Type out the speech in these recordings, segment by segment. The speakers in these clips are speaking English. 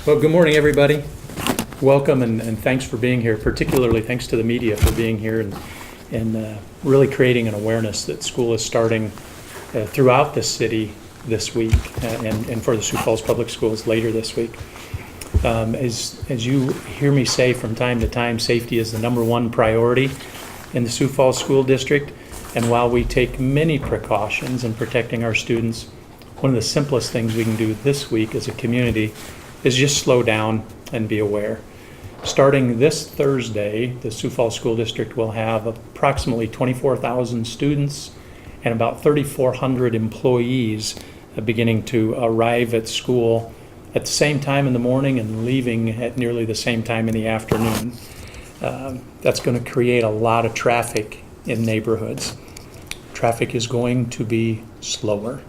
Well, good morning, everybody. Welcome and thanks for being here, particularly thanks to the media for being here and really creating an awareness that school is starting throughout the city this week and for the Sioux Falls Public Schools later this week. As you hear me say from time to time, safety is the number one priority in the Sioux Falls School District. And while we take many precautions in protecting our students, one of the simplest things we can do this week as a community is just slow down and be aware. Starting this Thursday, the Sioux Falls School District will have approximately 24,000 students and about 3,400 employees beginning to arrive at school at the same time in the morning and leaving at nearly the same time in the afternoon. That's going to create a lot of traffic in neighborhoods. Traffic is going to be slower.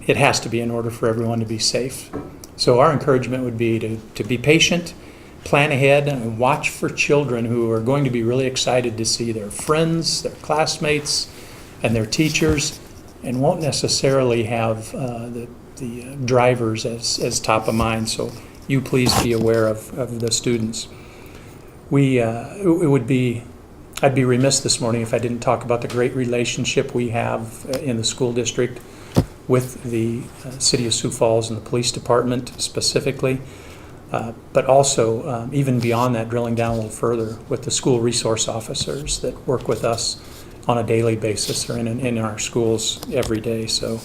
It has to be in order for everyone to be safe. So our encouragement would be to be patient, plan ahead, and watch for children who are going to be really excited to see their friends, their classmates, and their teachers, and won't necessarily have the drivers as top of mind. So you please be aware of the students. I'd be remiss this morning if I didn't talk about the great relationship we have in the school district with the City of Sioux Falls and the police department specifically, but also even beyond that, drilling down a little further with the school resource officers that work with us on a daily basis or in our schools every day. So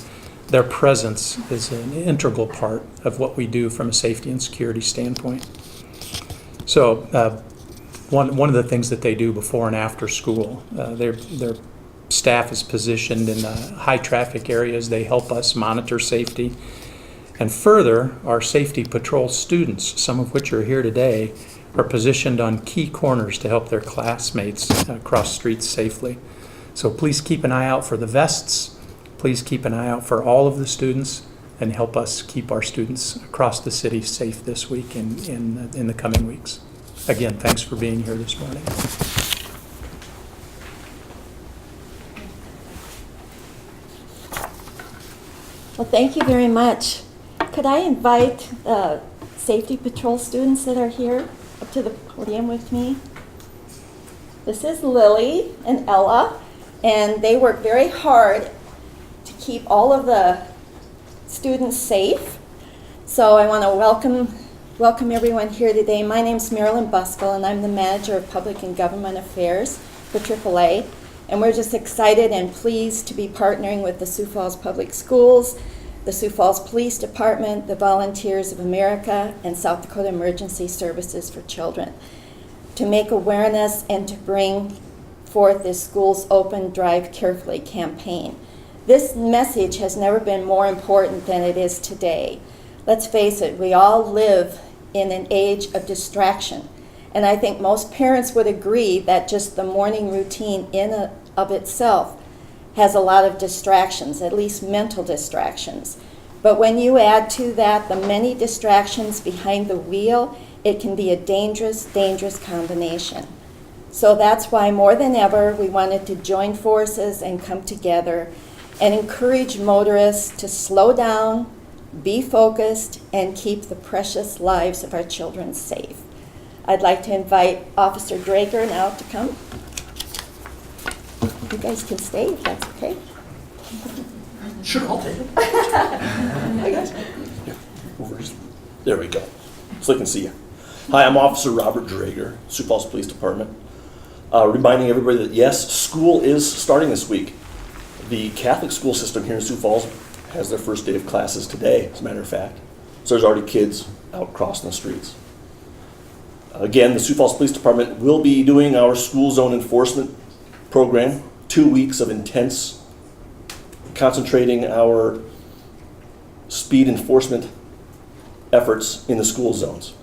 their presence is an integral part of what we do from a safety and security standpoint. So one of the things that they do before and after school, their staff is positioned in high traffic areas. They help us monitor safety. And further, our safety patrol students, some of which are here today, are positioned on key corners to help their classmates cross streets safely. So please keep an eye out for the vests. Please keep an eye out for all of the students and help us keep our students across the city safe this week and in the coming weeks. Again, thanks for being here this morning. Well, thank you very much. Could I invite safety patrol students that are here up to the podium with me? This is Lily and Ella, and they work very hard to keep all of the students safe. So I want to welcome everyone here today. My name is Marilyn Buskell, and I'm the Manager of Public and Government Affairs for AAA. And we're just excited and pleased to be partnering with the Sioux Falls Public Schools, the Sioux Falls Police Department, the Volunteers of America, and South Dakota Emergency Services for Children to make awareness and to bring forth this Schools Open, Drive Carefully campaign. This message has never been more important than it is today. Let's face it, we all live in an age of distraction. And I think most parents would agree that just the morning routine in and of itself has a lot of distractions, at least mental distractions. But when you add to that the many distractions behind the wheel, it can be a dangerous, dangerous combination. So that's why more than ever we wanted to join forces and come together and encourage motorists to slow down, be focused, and keep the precious lives of our children safe. I'd like to invite Officer Drager now to come. You guys can stay if that's okay. Sure, I'll take it. There we go. So I can see you. Hi, I'm Officer Robert Drager, Sioux Falls Police Department. Reminding everybody that yes, school is starting this week. The Catholic school system here in Sioux Falls has their first day of classes today, as a matter of fact. So there's already kids out crossing the streets. Again, the Sioux Falls Police Department will be doing our school zone enforcement program, 2 weeks of intense, concentrating our speed enforcement efforts in the school zones.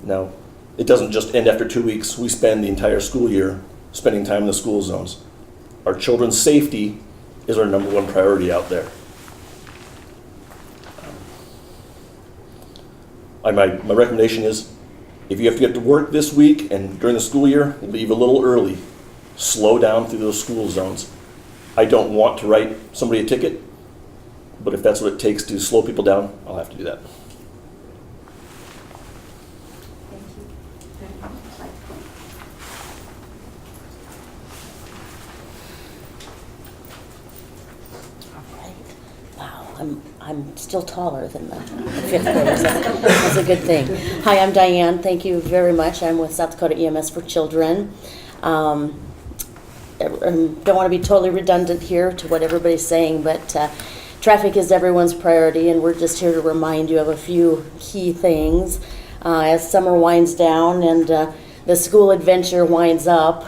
Now, it doesn't just end after 2 weeks. We spend the entire school year spending time in the school zones. Our children's safety is our number one priority out there. My recommendation is, if you have to get to work this week and during the school year, leave a little early. Slow down through those school zones. I don't want to write somebody a ticket, but if that's what it takes to slow people down, I'll have to do that. I'm still taller than the fifth graders. That's a good thing. Hi, I'm Diane. Thank you very much. I'm with South Dakota EMS for Children. I don't want to be totally redundant here to what everybody's saying, but traffic is everyone's priority, and we're just here to remind you of a few key things. As summer winds down and the school adventure winds up,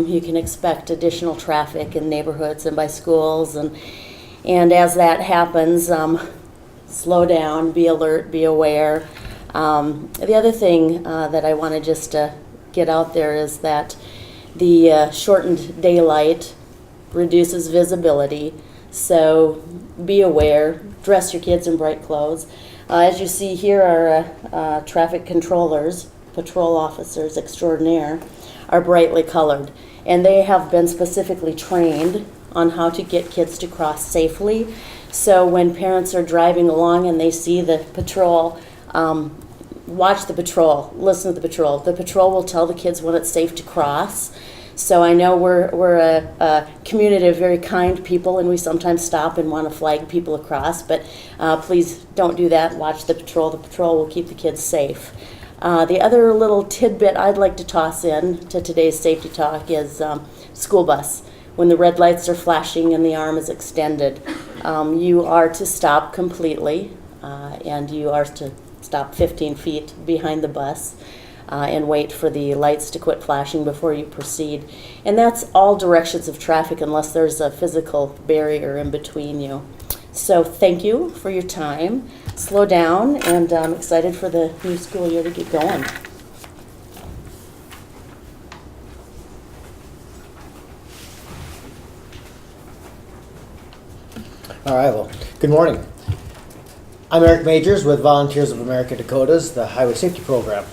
you can expect additional traffic in neighborhoods and by schools, and as that happens, slow down, be alert, be aware. The other thing that I want to just get out there is that the shortened daylight reduces visibility, so be aware, dress your kids in bright clothes. As you see here, our traffic controllers, patrol officers extraordinaire, are brightly colored, and they have been specifically trained on how to get kids to cross safely. So when parents are driving along and they see the patrol, watch the patrol, listen to the patrol. The patrol will tell the kids when it's safe to cross. So I know we're a community of very kind people, and we sometimes stop and want to flag people across, but please don't do that. Watch the patrol. The patrol will keep the kids safe. The other little tidbit I'd like to toss in to today's safety talk is school bus. When the red lights are flashing and the arm is extended, you are to stop completely, and you are to stop 15 feet behind the bus and wait for the lights to quit flashing before you proceed. And that's all directions of traffic unless there's a physical barrier in between you. So thank you for your time. Slow down, and I'm excited for the new school year to get going. All right, well, good morning. I'm Eric Majors with Volunteers of America Dakotas, the Highway Safety Program.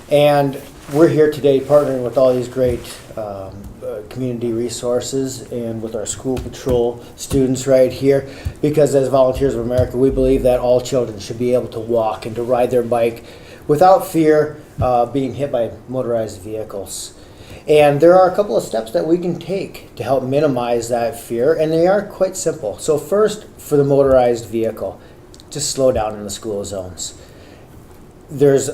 And we're here today partnering with all these great community resources and with our school patrol students right here, because as Volunteers of America, we believe that all children should be able to walk and to ride their bike without fear being hit by motorized vehicles. And there are a couple of steps that we can take to help minimize that fear, and they are quite simple. So first, for the motorized vehicle, just slow down in the school zones. There's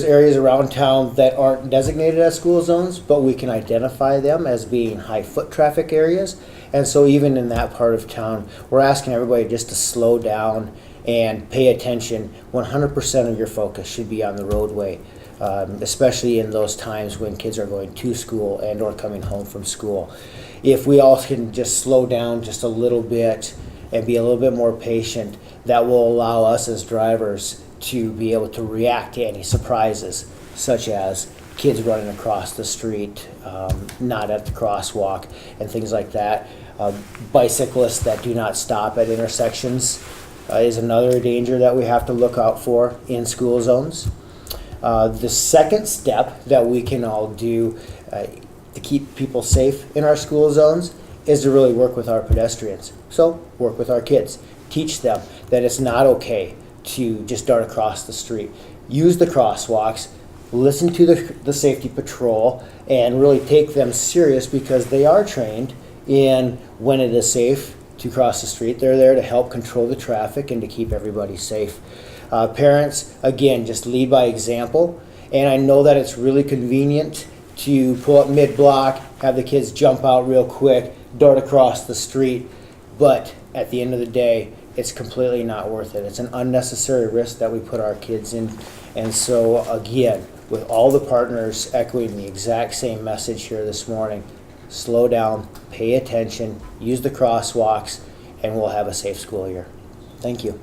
areas around town that aren't designated as school zones, but we can identify them as being high foot traffic areas. And so even in that part of town, we're asking everybody just to slow down and pay attention. 100% of your focus should be on the roadway, especially in those times when kids are going to school and or coming home from school. If we all can just slow down just a little bit and be a little bit more patient, that will allow us as drivers to be able to react to any surprises, such as kids running across the street, not at the crosswalk, and things like that. Bicyclists that do not stop at intersections is another danger that we have to look out for in school zones. The second step that we can all do to keep people safe in our school zones is to really work with our pedestrians. So work with our kids. Teach them that it's not okay to just dart across the street. Use the crosswalks, listen to the safety patrol, and really take them serious, because they are trained in when it is safe to cross the street. They're there to help control the traffic and to keep everybody safe. Parents, again, just lead by example. And I know that it's really convenient to pull up mid-block, have the kids jump out real quick, dart across the street, but at the end of the day, it's completely not worth it. It's an unnecessary risk that we put our kids in. And so again, with all the partners echoing the exact same message here this morning, slow down, pay attention, use the crosswalks, and we'll have a safe school year. Thank you.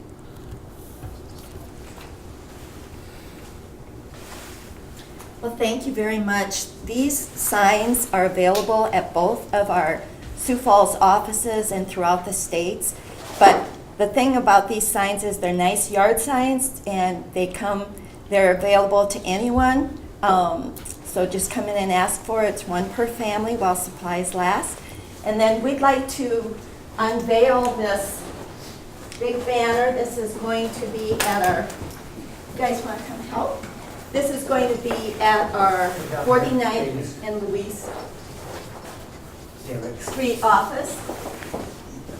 Well, thank you very much. These signs are available at both of our Sioux Falls offices and throughout the states. But the thing about these signs is they're nice yard signs, and they're available to anyone. So just come in and ask for it. It's one per family while supplies last. And then we'd like to unveil this big banner. This is going to be at our, you guys want to come help? This is going to be at our 49th and Louise Street office.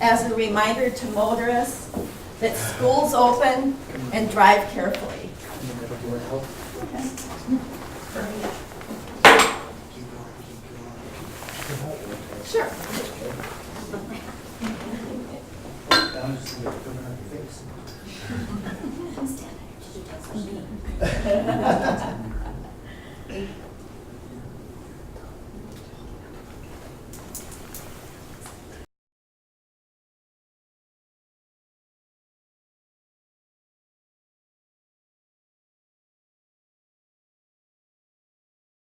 as a reminder to motorists that school's open and drive carefully. Sure.